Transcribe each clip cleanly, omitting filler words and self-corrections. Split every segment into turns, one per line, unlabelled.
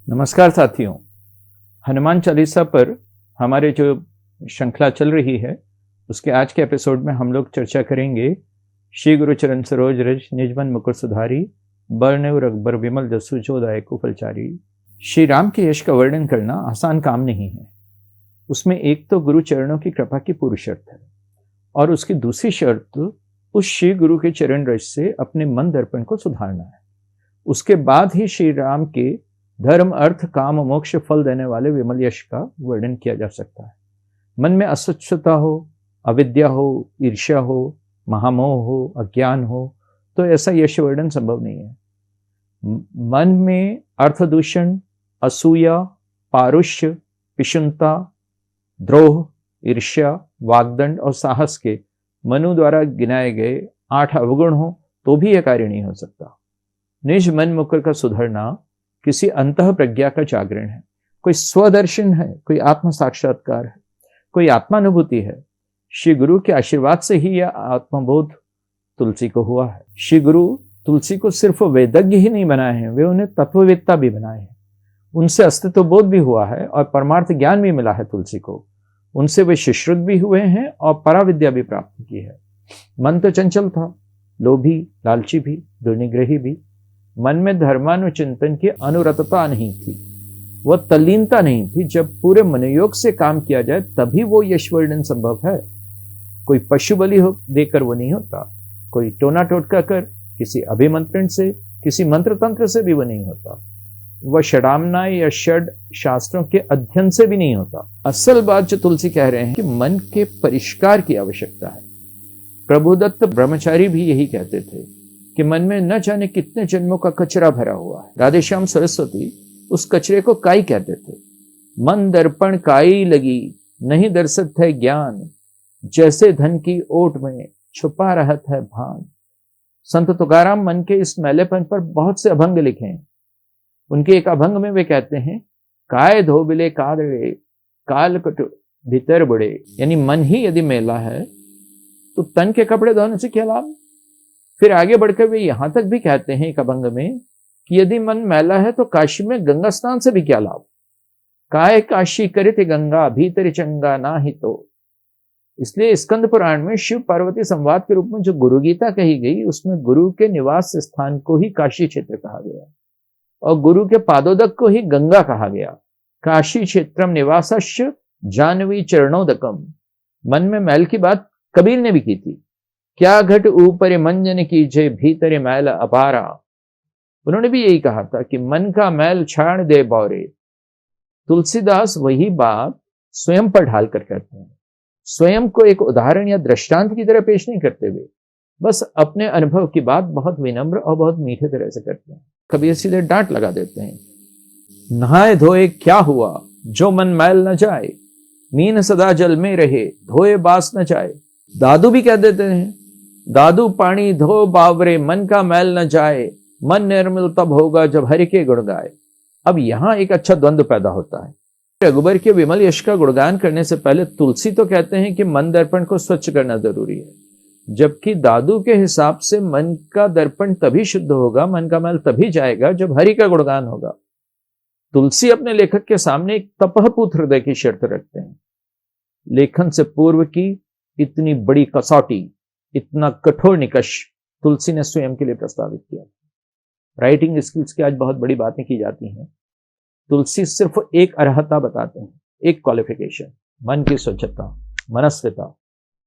नमस्कार साथियों। हनुमान चालीसा पर हमारे जो श्रृंखला चल रही है उसके आज के एपिसोड में हम लोग चर्चा करेंगे श्री गुरु चरण सरोज रज निजमन मुकुर सुधारी बरनेव रघुबर विमल जसु जो दायको फलचारी। श्री राम के यश का वर्णन करना आसान काम नहीं है। उसमें एक तो गुरु चरणों की कृपा की पूर्व शर्त है और उसकी दूसरी शर्त उस श्री गुरु के चरण रज से अपने मन दर्पण को सुधारना है। उसके बाद ही श्री राम के धर्म अर्थ काम मोक्ष फल देने वाले विमल यश का वर्णन किया जा सकता है। मन में अस्वच्छता हो, अविद्या हो, ईर्ष्या हो, महामोह हो, अज्ञान हो तो ऐसा यश वर्णन संभव नहीं है। मन में अर्थ दूषण, असूया, पारुष्य, पिशुनता, द्रोह, ईर्ष्या, वाग्दंड और साहस के मनु द्वारा गिनाए गए 8 अवगुण हो तो भी यह कार्य नहीं हो सकता। निज मन मुकुर का सुधरना किसी अंतः प्रज्ञा का जागरण है, कोई स्वदर्शन है, कोई आत्म साक्षात्कार है, कोई आत्मानुभूति है। श्री गुरु के आशीर्वाद से ही यह आत्मबोध तुलसी को हुआ है। श्री गुरु तुलसी को सिर्फ वेदज्ञ ही नहीं बनाए हैं, वे उन्हें तत्ववेत्ता भी बनाए हैं। उनसे अस्तित्व बोध भी हुआ है और परमार्थ ज्ञान भी मिला है तुलसी को। उनसे वे सुश्रुत भी हुए हैं और पराविद्या भी प्राप्त की है। मन तो चंचल था, लोभी, लालची भी, दुर्निग्रही भी। मन में धर्मानुचिंतन की अनुरतता नहीं थी, वह तल्लीनता नहीं थी। जब पूरे मनोयोग से काम किया जाए तभी वो यश वर्णन संभव है। कोई पशु बलि देकर वो नहीं होता, कोई टोना टोटका कर, किसी अभिमंत्रण से, किसी मंत्र तंत्र से भी वो नहीं होता, वह षडामना या षड शास्त्रों के अध्ययन से भी नहीं होता। असल बात जो तुलसी कह रहे हैं कि मन के परिष्कार की आवश्यकता है। प्रभुदत्त ब्रह्मचारी भी यही कहते थे कि मन में न जाने कितने जन्मों का कचरा भरा हुआ है। राधेश्याम सरस्वती उस कचरे को काई कहते थे। मन दर्पण काई लगी, नहीं दर्शत है ज्ञान, जैसे धन की ओट में छुपा रहत है भान। संत तुकाराम मन के इस मैलेपन पर बहुत से अभंग लिखे हैं। उनके एक अभंग में वे कहते हैं, काय धोबिले कादड़े काल कट भीतर बड़े। यानी मन ही यदि मैला है तो तन के कपड़े धोने से क्या लाभ। फिर आगे बढ़कर वे यहां तक भी कहते हैं एक अभंग में कि यदि मन मैला है तो काशी में गंगा स्नान से भी क्या लाभ। काय काशी करित गंगा भीतर चंगा ना ही तो। इसलिए स्कंद पुराण में शिव पार्वती संवाद के रूप में जो गुरु गीता कही गई उसमें गुरु के निवास स्थान को ही काशी क्षेत्र कहा गया और गुरु के पादोदक को ही गंगा कहा गया। काशी क्षेत्रम निवासस्य जानवी चरणोदकम। मन में मैल की बात कबीर ने भी की थी। क्या घट ऊपर मंजन की जय भीतर मैल अपारा। उन्होंने भी यही कहा था कि मन का मैल छाड़ दे बौरे। तुलसीदास वही बात स्वयं पर ढालकर कहते हैं। स्वयं को एक उदाहरण या दृष्टांत की तरह पेश नहीं करते हुए बस अपने अनुभव की बात बहुत विनम्र और बहुत मीठे तरह से करते हैं। कभी सीधे डांट लगा देते हैं। नहाए धोए क्या हुआ जो मन मैल न जाए, मीन सदा जल में रहे धोए बास न जाए। दादू भी कह देते हैं, दादू पानी धो बावरे मन का मैल न जाए, मन निर्मल तब होगा जब हरि के गुण गाए। अब यहां एक अच्छा द्वंद्व पैदा होता है। रघुबर के विमल यश का गुणगान करने से पहले तुलसी तो कहते हैं कि मन दर्पण को स्वच्छ करना जरूरी है, जबकि दादू के हिसाब से मन का दर्पण तभी शुद्ध होगा, मन का मैल तभी जाएगा जब हरि का गुणगान होगा। तुलसी अपने लेखक के सामने एक तपहपूत हृदय की शर्त रखते हैं। लेखन से पूर्व की इतनी बड़ी कसौटी, इतना कठोर निकष तुलसी ने स्वयं के लिए प्रस्तावित किया। राइटिंग स्किल्स की आज बहुत बड़ी बातें की जाती हैं। तुलसी सिर्फ एक अर्हता बताते हैं, एक क्वालिफिकेशन, मन की स्वच्छता, मनस्विता।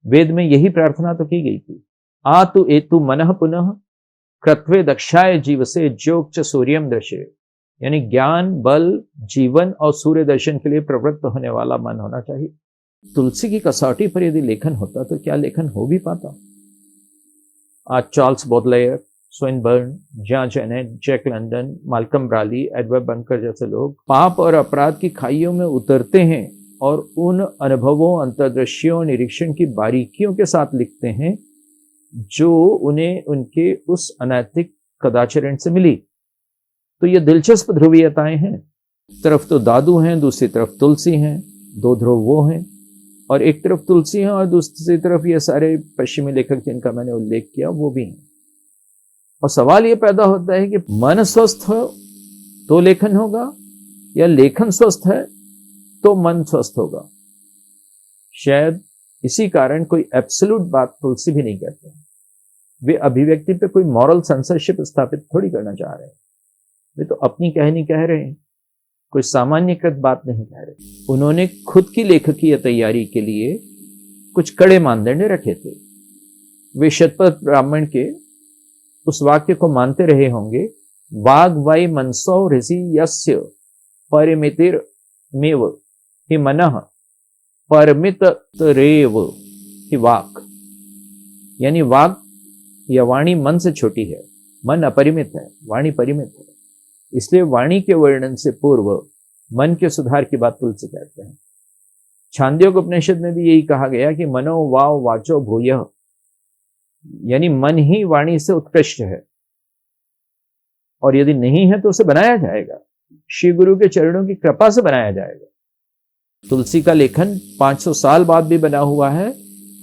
वेद में यही प्रार्थना तो की गई थी, आतु एतु मनः पुनः कृत्वे दक्षाय जीव से जोग च सूर्यम दृश्य। यानी ज्ञान, बल, जीवन और सूर्य दर्शन के लिए प्रवृत्त होने वाला मन होना चाहिए। तुलसी की कसौटी पर यदि लेखन होता तो क्या लेखन हो भी पाता। आज Charles Baudelaire, Swinburne, John Genet, Jack London, Malcolm Braly, Edward Bunker जैसे लोग पाप और अपराध की खाइयों में उतरते हैं और उन अनुभवों, अंतर्दृष्टियों, निरीक्षण की बारीकियों के साथ लिखते हैं जो उन्हें उनके उस अनैतिक कदाचरण से मिली। तो ये दिलचस्प ध्रुवीयताएं हैं। एक तरफ तो दादू हैं, दूसरी तरफ तुलसी हैं, दो ध्रुव वो हैं। और एक तरफ तुलसी हैं और दूसरी तरफ ये सारे पश्चिमी लेखक जिनका मैंने उल्लेख किया वो भी हैं। और सवाल ये पैदा होता है कि मन स्वस्थ हो तो लेखन होगा या लेखन स्वस्थ है तो मन स्वस्थ होगा। शायद इसी कारण कोई एब्सोल्यूट बात तुलसी भी नहीं कहते। वे अभिव्यक्ति पे कोई मॉरल सेंसरशिप स्थापित थोड़ी करना चाह रहे हैं। वे तो अपनी कहनी कह रहे हैं, कोई सामान्यकृत बात नहीं कह रहे। उन्होंने खुद की लेखकीय तैयारी के लिए कुछ कड़े मानदंड रखे थे। वे शतपथ ब्राह्मण के उस वाक्य को मानते रहे होंगे, वाग वाई मनसो ऋषि यस्य परिमितिर मेव हि मनः परमित रेव हि वाक। यानी वाक या वाणी मन से छोटी है, मन अपरिमित है, वाणी परिमित है। इसलिए वाणी के वर्णन से पूर्व मन के सुधार की बात तुलसी कहते हैं। छांदोग्य उपनिषद में भी यही कहा गया कि मनो वाव वाचो भूयः, यानी मन ही वाणी से उत्कृष्ट है, और यदि नहीं है तो उसे बनाया जाएगा, श्री गुरु के चरणों की कृपा से बनाया जाएगा। तुलसी का लेखन 500 साल बाद भी बना हुआ है,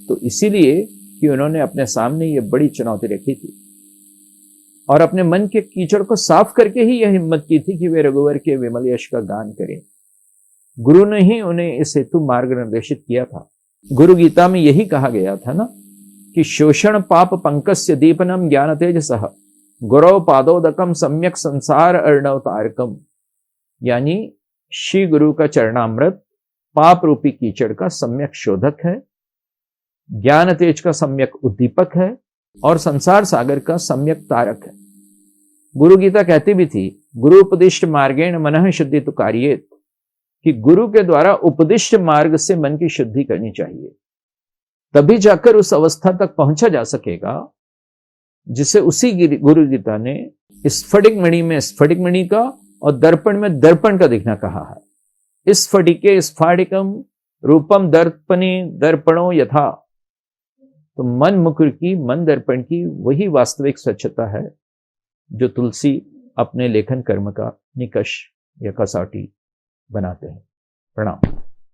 तो इसीलिए कि उन्होंने अपने सामने ये बड़ी चुनौती रखी थी और अपने मन के कीचड़ को साफ करके ही यह हिम्मत की थी कि वे रघुवर के विमल यश का गान करें। गुरु ने ही उन्हें इस हेतु मार्ग निर्देशित किया था। गुरु गीता में यही कहा गया था ना कि शोषण पाप पंकस्य दीपनम ज्ञान तेज सह गुरव पादोदकम सम्यक संसार अर्णव तारकम। यानी श्री गुरु का चरणामृत पाप रूपी कीचड़ का सम्यक शोधक है, ज्ञान तेज का सम्यक उद्दीपक है और संसार सागर का सम्यक तारक है। गुरु गीता कहती भी थी, गुरु उपदिष्ट मार्गेण मनः शुद्धि तु कार्येत, कि गुरु के द्वारा उपदिष्ट मार्ग से मन की शुद्धि करनी चाहिए, तभी जाकर उस अवस्था तक पहुंचा जा सकेगा जिसे उसी गुरु गीता ने स्फटिक मणि में स्फटिक मणि का और दर्पण में दर्पण का दिखना कहा है। स्फटिके स्फाटिकम रूपम दर्पणे दर्पणो यथा। तो मन मुकुर की, मन दर्पण की वही वास्तविक स्वच्छता है जो तुलसी अपने लेखन कर्म का निकष या कसौटी बनाते हैं। प्रणाम।